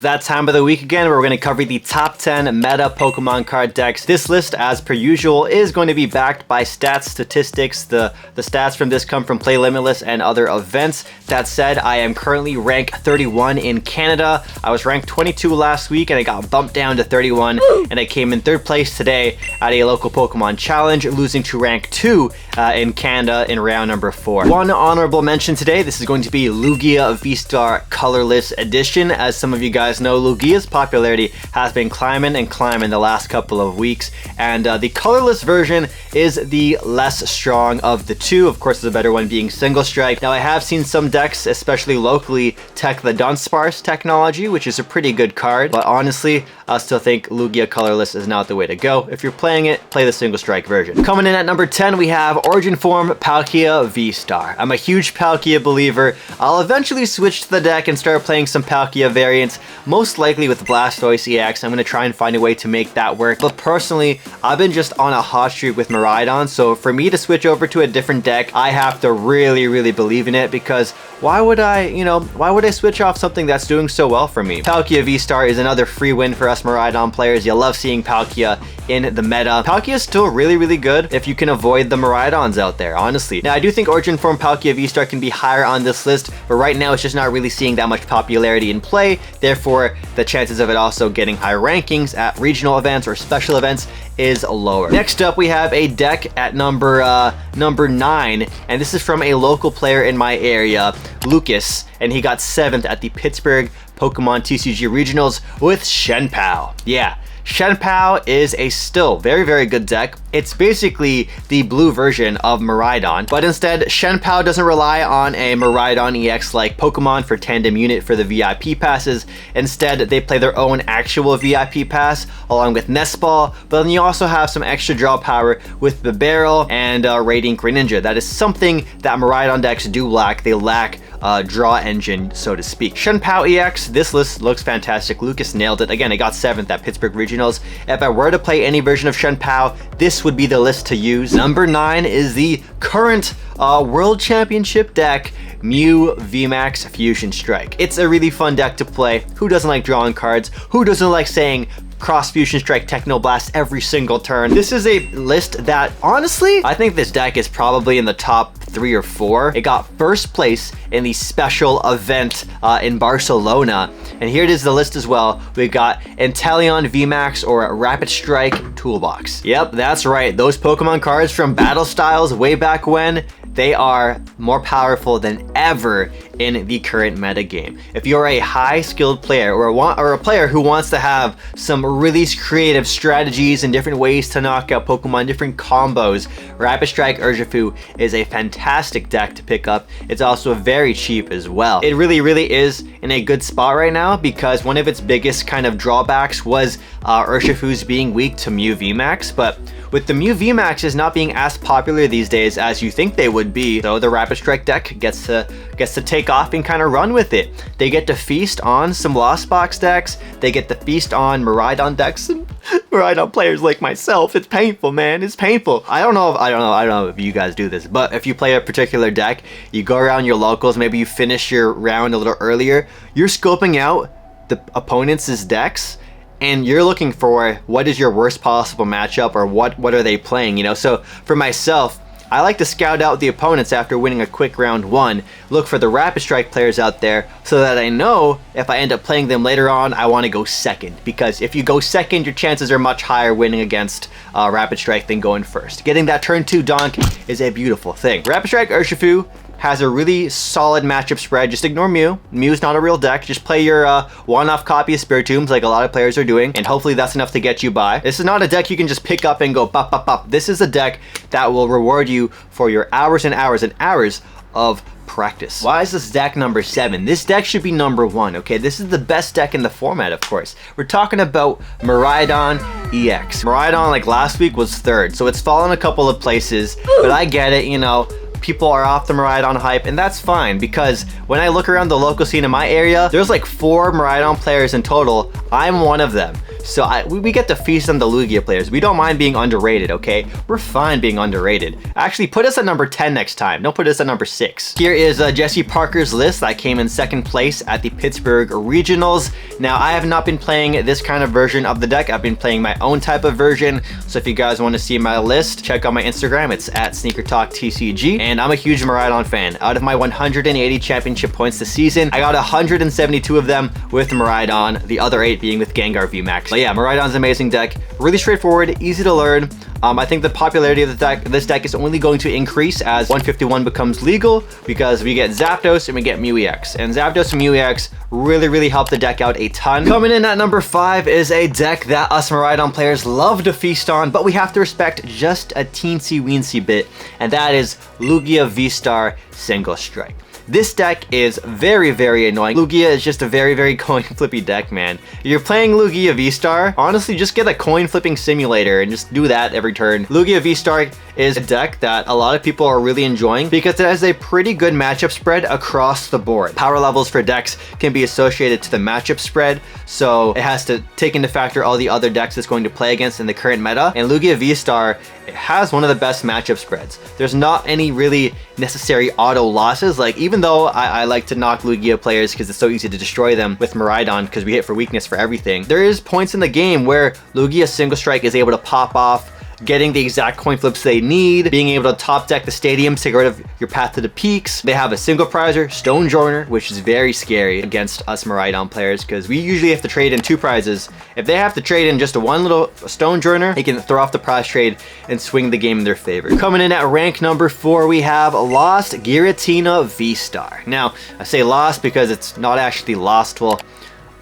That time of the week again, where we're going to cover the top 10 meta Pokemon card decks. This list, as per usual, is going to be backed by stats, statistics. The stats from this come from Play Limitless and other events. That said, I am currently rank 31 in Canada. I was ranked 22 last week and I got bumped down to 31, and I came in third place today at a local Pokemon challenge, losing to rank 2 in Canada in round number 4. One honorable mention today, this is going to be Lugia V-Star Colorless Edition. As some of you guys know, Lugia's popularity has been climbing the last couple of weeks, and the colorless version is the less strong of the two. Of course, the better one being Single Strike. Now, I have seen some decks, especially locally, tech the Dunsparce technology, which is a pretty good card, but honestly, I still think Lugia Colorless is not the way to go. If you're playing it, play the Single Strike version. Coming in at number 10, we have Origin Form Palkia V-Star. I'm a huge Palkia believer. I'll eventually switch to the deck and start playing some Palkia variants, most likely with Blastoise EX. I'm going to try and find a way to make that work. But personally, I've been just on a hot streak with Miraidon, so for me to switch over to a different deck, I have to really believe in it, because why would I switch off something that's doing so well for me? Palkia V-Star is another free win for us Miraidon players. You love seeing Palkia in the meta. Palkia is still really good if you can avoid the Miraidons out there, honestly. Now, I do think Origin Form Palkia V-Star can be higher on this list, but right now it's just not really seeing that much popularity in play. Therefore, the chances of it also getting high rankings at regional events or special events is lower. Next up, we have a deck at number 9, and this is from a local player in my area, Lucas, and he got 7th at the Pittsburgh Pokemon TCG Regionals with Shenpao. Yeah, Shenpao is a still very good deck. It's basically the blue version of Miraidon, but instead Shenpao doesn't rely on a Miraidon EX like Pokemon for tandem unit for the VIP passes. Instead, they play their own actual VIP pass along with Nest Ball, but then you also have some extra draw power with the Barrel and Radiant Greninja. That is something that Miraidon decks do lack. They lack draw engine, so to speak. Shenpao EX, this list looks fantastic. Lucas nailed it. Again, I got 7th at Pittsburgh Regionals. If I were to play any version of Shenpao, this would be the list to use. Number 9 is the current World Championship deck, Mew VMAX Fusion Strike. It's a really fun deck to play. Who doesn't like drawing cards? Who doesn't like saying Cross Fusion Strike Techno Blast every single turn? This is a list that, honestly, I think this deck is probably in the top 3 or 4. It got first place in the special event in Barcelona. And here it is, the list as well. We've got Inteleon VMAX or Rapid Strike Toolbox. Yep, that's right. Those Pokemon cards from Battle Styles way back when, they are more powerful than ever in the current meta game. If you're a high skilled player or a player who wants to have some really creative strategies and different ways to knock out Pokemon, different combos, Rapid Strike Urshifu is a fantastic deck to pick up. It's also very cheap as well. It really is in a good spot right now, because one of its biggest kind of drawbacks was Urshifu's being weak to Mew VMAX, but with the Mew VMAXs not being as popular these days as you think they would be, so the Rapid Strike deck gets to take off and kind of run with it. They get to feast on some Lost Box decks, they get to feast on Miraidon decks, and Miraidon players like myself, it's painful, man, it's painful. I don't know if you guys do this, but if you play a particular deck, you go around your locals, maybe you finish your round a little earlier, you're scoping out the opponents' decks, and you're looking for what is your worst possible matchup, or what are they playing, you know? So for myself, I like to scout out the opponents after winning a quick round 1, look for the Rapid Strike players out there, so that I know if I end up playing them later on, I want to go second, because if you go second, your chances are much higher winning against Rapid Strike than going first. Getting that turn 2 donk is a beautiful thing. Rapid Strike Urshifu has a really solid matchup spread. Just ignore Mew. Mew's not a real deck. Just play your one-off copy of Spiritombs like a lot of players are doing, and hopefully that's enough to get you by. This is not a deck you can just pick up and go bop bop bop. This is a deck that will reward you for your hours and hours and hours of practice. Why is this deck number 7? This deck should be number 1, okay? This is the best deck in the format, of course. We're talking about Miraidon EX. Miraidon, like last week, was 3rd, so it's fallen a couple of places, but I get it, you know. People are off the Miraidon hype, and that's fine, because when I look around the local scene in my area, there's like 4 Miraidon players in total. I'm one of them. So we get to feast on the Lugia players. We don't mind being underrated, okay? We're fine being underrated. Actually, put us at number 10 next time. Don't put us at number 6. Here is Jesse Parker's list. I came in 2nd place at the Pittsburgh Regionals. Now, I have not been playing this kind of version of the deck. I've been playing my own type of version. So if you guys want to see my list, check out my Instagram. It's at SneakerTalkTCG. And I'm a huge Miraidon fan. Out of my 180 championship points this season, I got 172 of them with Miraidon, the other 8 being with Gengar VMAX. But yeah, Miraidon's an amazing deck. Really straightforward, easy to learn. I think the popularity of this deck is only going to increase as 151 becomes legal, because we get Zapdos and we get Mew EX. And Zapdos and Mew EX really help the deck out a ton. Coming in at number 5 is a deck that us Miraidon players love to feast on, but we have to respect just a teensy weensy bit, and that is Lugia V-Star Single Strike. This deck is very annoying. Lugia is just a very coin flippy deck, man. You're playing Lugia V-Star, honestly, just get a coin flipping simulator and just do that every turn. Lugia V-Star is a deck that a lot of people are really enjoying because it has a pretty good matchup spread across the board. Power levels for decks can be associated to the matchup spread, so it has to take into factor all the other decks it's going to play against in the current meta. And Lugia V-Star, it has one of the best matchup spreads. There's not any really necessary auto losses. Like, even though I like to knock Lugia players because it's so easy to destroy them with Miraidon because we hit for weakness for everything, there is points in the game where Lugia Single Strike is able to pop off, getting the exact coin flips they need, being able to top deck the stadiums to get rid of your Path to the Peaks. They have a single prizer, Stone Joiner, which is very scary against us Miraidon players because we usually have to trade in 2 prizes. If they have to trade in just one little Stone Joiner, they can throw off the prize trade and swing the game in their favor. Coming in at rank number 4, we have Lost Giratina V-Star. Now, I say lost because it's not actually lost. Well,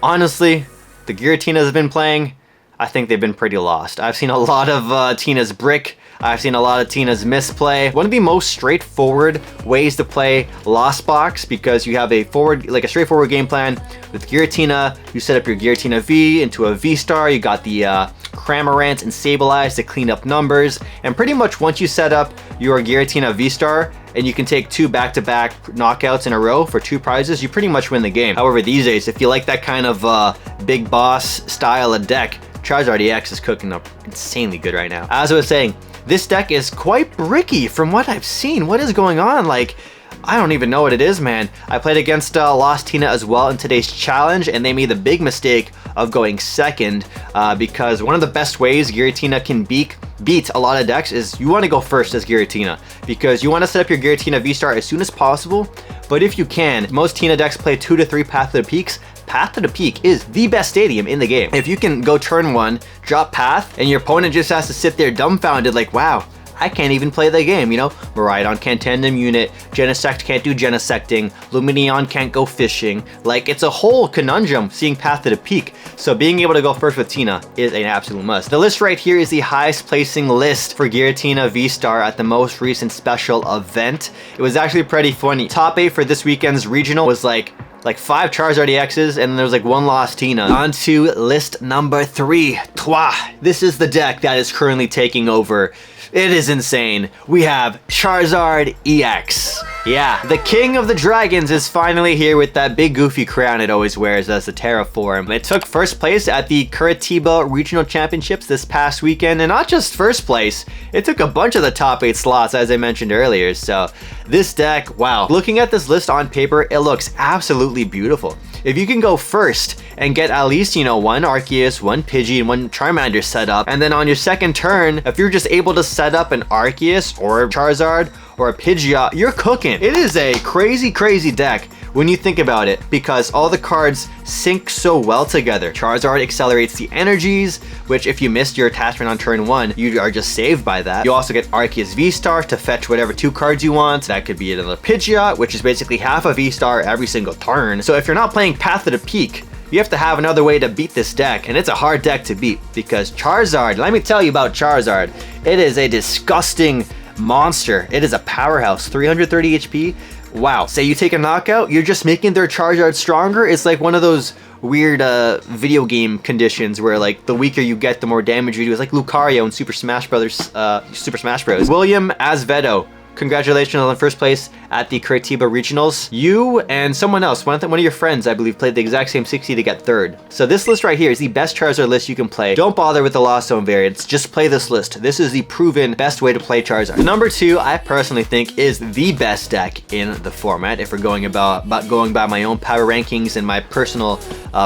honestly, the Giratinas have been playing, I think they've been pretty lost. I've seen a lot of Tina's Brick. I've seen a lot of Tina's Misplay. One of the most straightforward ways to play Lost Box, because you have a straightforward game plan. With Giratina, you set up your Giratina V into a V-Star. You got the Cramorant and Sableye to clean up numbers. And pretty much once you set up your Giratina V-Star, and you can take 2 back-to-back knockouts in a row for 2 prizes, you pretty much win the game. However, these days, if you like that kind of big boss style of deck, Charizard EX is cooking up insanely good right now. As I was saying, this deck is quite bricky from what I've seen. What is going on? Like, I don't even know what it is, man. I played against Lost Tina as well in today's challenge, and they made the big mistake of going second because one of the best ways Giratina can beat a lot of decks is you want to go first as Giratina, because you want to set up your Giratina V-Star as soon as possible. But if you can, most Tina decks play 2 to 3 Path to the Peaks. Path to the Peak is the best stadium in the game. If you can go turn 1, drop Path, and your opponent just has to sit there dumbfounded like, wow, I can't even play the game, you know? Miraidon can't tandem unit, Genesect can't do Genesecting, Lumineon can't go fishing. Like, it's a whole conundrum seeing Path to the Peak. So being able to go first with Tina is an absolute must. The list right here is the highest placing list for Giratina V-Star at the most recent special event. It was actually pretty funny. Top 8 for this weekend's regional was like 5 Charizard EXs, and then there was like 1 Lost Tina. On to list number 3, Toi. This is the deck that is currently taking over. It is insane. We have Charizard EX. Yeah, the King of the Dragons is finally here with that big goofy crown it always wears as the Terraform. It took first place at the Curitiba Regional Championships this past weekend, and not just first place, it took a bunch of the top 8 slots, as I mentioned earlier. So this deck, wow. Looking at this list on paper, it looks absolutely beautiful. If you can go first and get at least, you know, 1 Arceus, 1 Pidgey, and 1 Charmander set up, and then on your second turn, if you're just able to set up an Arceus or a Charizard or a Pidgeot, you're cooking. It is a crazy deck when you think about it, because all the cards sync so well together. Charizard accelerates the energies, which if you missed your attachment on turn 1, you are just saved by that. You also get Arceus V-Star to fetch whatever 2 cards you want. That could be another Pidgeot, which is basically half a V-Star every single turn. So if you're not playing Path to the Peak, you have to have another way to beat this deck, and it's a hard deck to beat because Charizard, let me tell you about Charizard. It is a disgusting monster. It is a powerhouse, 330 HP. Wow. Say you take a knockout, you're just making their Charizard stronger. It's like one of those weird video game conditions where like the weaker you get, the more damage you do. It's like Lucario in Super Smash Bros. William Azvedo congratulations on the first place at the Curitiba Regionals. You and someone else, one of your friends, I believe, played the exact same 60 to get third. So this list right here is the best Charizard list you can play. Don't bother with the Lost Zone variants, just play this list. This is the proven best way to play Charizard. Number 2, I personally think is the best deck in the format if we're going about going by my own power rankings and my personal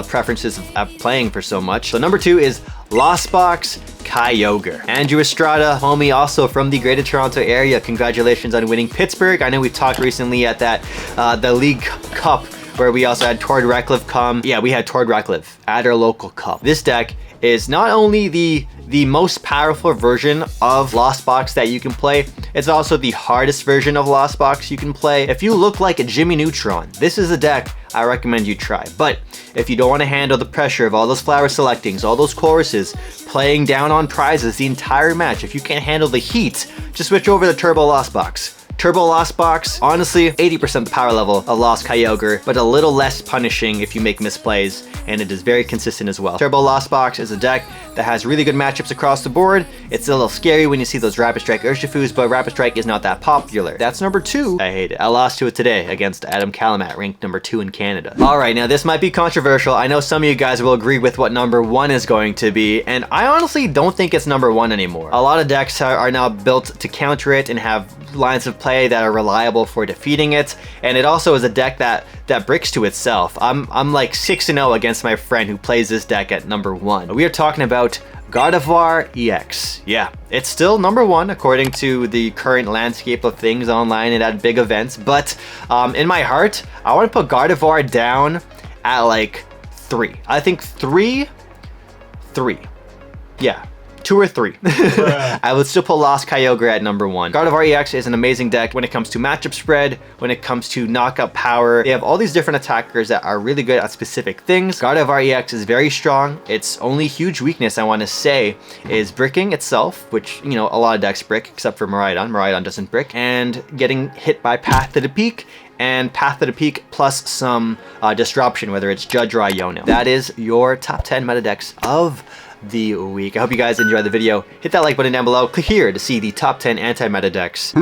preferences of playing for so much. So number 2 is Lost Box Kyogre. Andrew Estrada, homie, also from the Greater Toronto area. Congratulations on winning Pittsburgh. I know we talked recently at that the League Cup where we also had Tord Ratcliffe come. Yeah, we had Tord Ratcliffe at our local cup. This deck is not only the most powerful version of Lost Box that you can play, it's also the hardest version of Lost Box you can play. If you look like a Jimmy Neutron, this is a deck I recommend you try. But if you don't want to handle the pressure of all those flower selectings, all those choruses, playing down on prizes the entire match, if you can't handle the heat, just switch over to Turbo Lost Box. Turbo Lost Box, honestly, 80% the power level of Lost Kyogre, but a little less punishing if you make misplays, and it is very consistent as well. Turbo Lost Box is a deck that has really good matchups across the board. It's a little scary when you see those Rapid Strike Urshifus, but Rapid Strike is not that popular. That's number 2. I hate it. I lost to it today against Adam Calamat, ranked number 2 in Canada. Alright, now this might be controversial. I know some of you guys will agree with what number 1 is going to be, and I honestly don't think it's number 1 anymore. A lot of decks are now built to counter it and have lines of play that are reliable for defeating it, and it also is a deck that bricks to itself. I'm like 6-0 against my friend who plays this deck at number 1. We are talking about Gardevoir EX. Yeah, it's still number 1 according to the current landscape of things online and at big events, but in my heart, I want to put Gardevoir down at like 3. I think 3. Yeah. 2 or 3. I would still put Lost Kyogre at number 1. Gardevoir EX is an amazing deck when it comes to matchup spread, when it comes to knockup power. They have all these different attackers that are really good at specific things. Gardevoir EX is very strong. Its only huge weakness, I want to say, is bricking itself, which, you know, a lot of decks brick, except for Miraidon. Miraidon doesn't brick. And getting hit by Path to the Peak, and Path to the Peak plus some disruption, whether it's Judge or Iono. That is your top 10 meta decks of the week. I hope you guys enjoyed the video. Hit that like button down below. Click here to see the top 10 anti-meta decks.